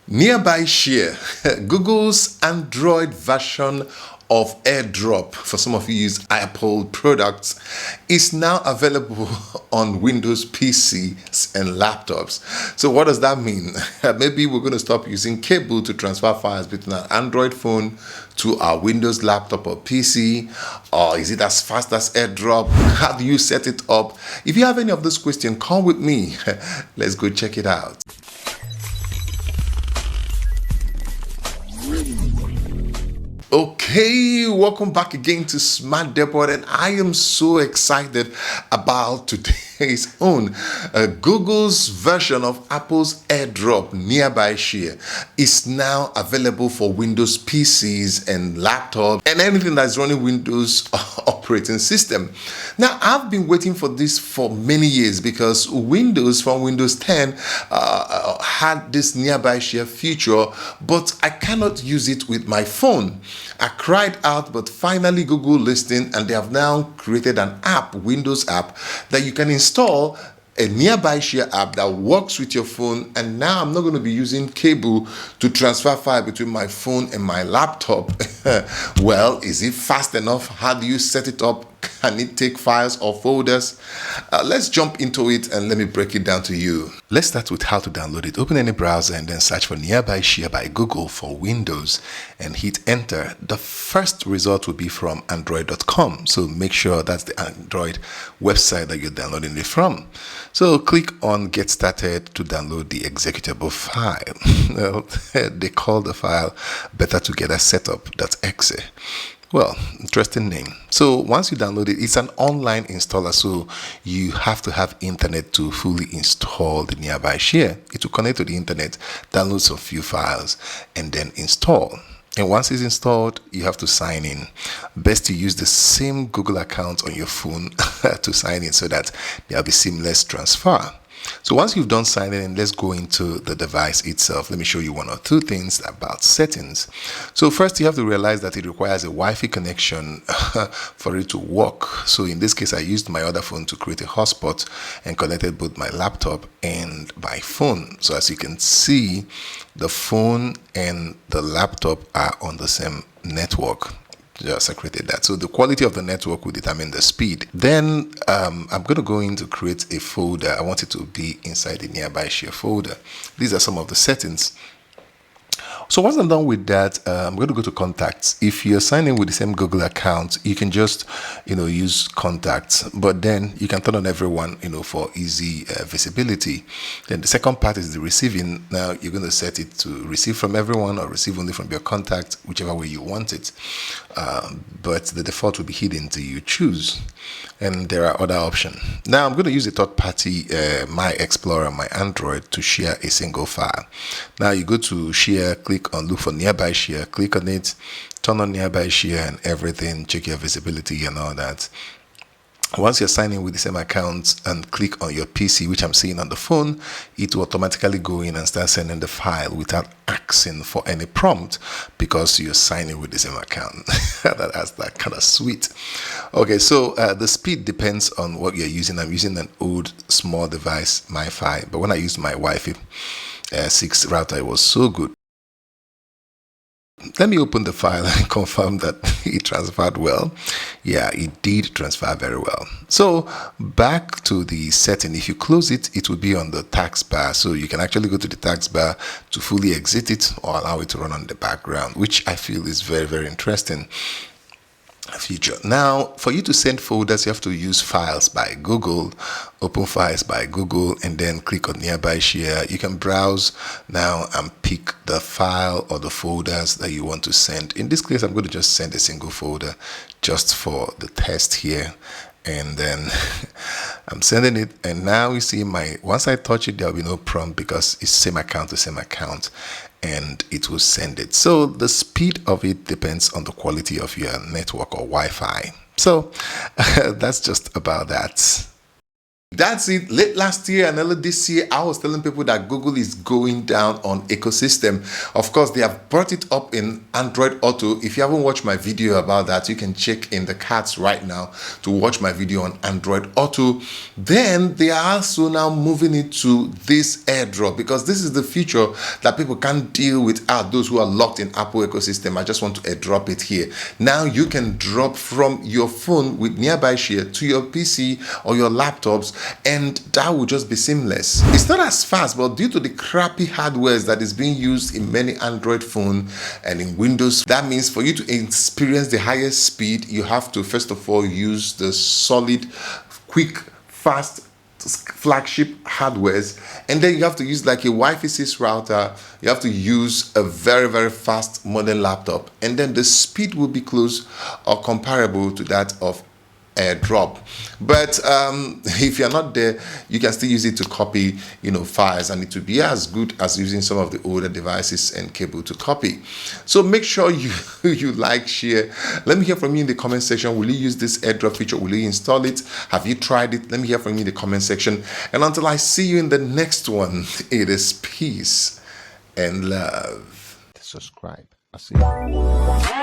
Nearby Share, Google's Android version of Airdrop, for some of you use Apple products, is now available on Windows PCs and laptops. So what does that mean? Maybe we're going to stop using cable to transfer files between an Android phone to our Windows laptop or PC, or is it as fast as Airdrop? How do you set it up? If you have any of those questions, come with me. Let's go check it out. Okay, welcome back again to Smart Depot, and I am so excited about today's own. Google's version of Apple's Airdrop Nearby Share is now available for Windows PCs and laptops and anything that's running Windows operating system. Now, I've been waiting for this for many years because Windows from Windows 10 had this Nearby Share feature, but I cannot use it with my phone. I cried out, but finally Google listened, and they have now created an app, Windows app, that you can install, a Nearby Share app that works with your phone. And now I'm not going to be using cable to transfer file between my phone and my laptop. Well, is it fast enough? How do you set it up? Can it take files or folders? Let's jump into it and let me break it down to you. Let's start with how to download it. Open any browser and then search for Nearby Share by Google for Windows and hit enter. The first result will be from Android.com. So make sure that's the Android website that you're downloading it from. So click on Get Started to download the executable file. They call the file Better Together Setup.exe. Well, interesting name. So once you download it, it's an online installer, so you have to have internet to fully install the Nearby Share. It will connect to the internet, download some few files, and then install. And once it's installed, you have to sign in. Best to use the same Google account on your phone to sign in so that there'll be seamless transfer. So once you've done signing in, let's go into the device itself. Let me show you one or two things about settings. So first, you have to realize that it requires a Wi-Fi connection for it to work. So in this case, I used my other phone to create a hotspot and connected both my laptop and my phone. So as you can see, the phone and the laptop are on the same network. Just I created that. So the quality of the network will determine the speed. Then I'm going to go in to create a folder. I want it to be inside the Nearby Share folder. These are some of the settings. So once I'm done with that, I'm going to go to contacts. If you're signing with the same Google account, you can just, use contacts, but then you can turn on everyone, for easy visibility. Then the second part is the receiving. Now you're going to set it to receive from everyone or receive only from your contact, whichever way you want it. But the default will be hidden till you choose. And there are other options. Now I'm going to use a third party, My Explorer, my Android, to share a single file. Now you go to share, click on look for Nearby Share, click on it, turn on Nearby Share and everything, check your visibility and all that. Once you're signing with the same account and click on your PC, which I'm seeing on the phone, it will automatically go in and start sending the file without asking for any prompt because you're signing with the same account. That's that kind of sweet. Okay, so the speed depends on what you're using. I'm using an old small device, MiFi, but when I used my Wi-Fi 6 router, it was so good. Let me open the file and confirm that it transferred well. Yeah, it did transfer very well. So back to the setting. If you close it, it will be on the taskbar. So you can actually go to the taskbar to fully exit it or allow it to run on the background, which I feel is very, very interesting feature. Now, for you to send folders, you have to use Files by Google, Open Files by Google, and then click on Nearby Share. You can browse now and pick the file or the folders that you want to send. In this case, I'm going to just send a single folder just for the test here. And then I'm sending it, and now you see once I touch it, there'll be no prompt because it's same account to same account, and it will send it. So the speed of it depends on the quality of your network or Wi-Fi. So that's just about that. That's it. Late last year and early this year, I was telling people that Google is going down on ecosystem. Of course, they have brought it up in Android Auto. If you haven't watched my video about that, you can check in the cards right now to watch my video on Android Auto. Then they are also now moving it to this AirDrop, because this is the feature that people can't deal without, those who are locked in Apple ecosystem. I just want to AirDrop it here. Now you can drop from your phone with Nearby Share to your PC or your laptops, and that will just be seamless. It's not as fast, but due to the crappy hardware that is being used in many Android phones and in Windows, that means for you to experience the highest speed, you have to first of all use the solid, quick, fast flagship hardwares, and then you have to use like a Wi-Fi 6 router. You have to use a very, very fast modern laptop, and then the speed will be close or comparable to that of AirDrop. But if you're not there, you can still use it to copy files, and it will be as good as using some of the older devices and cable to copy. So make sure you like, share. Let me hear from you in the comment section. Will you use this AirDrop feature? Will you install it? Have you tried it? Let me hear from you in the comment section. And until I see you in the next one, it is peace and love. Subscribe. I'll see you.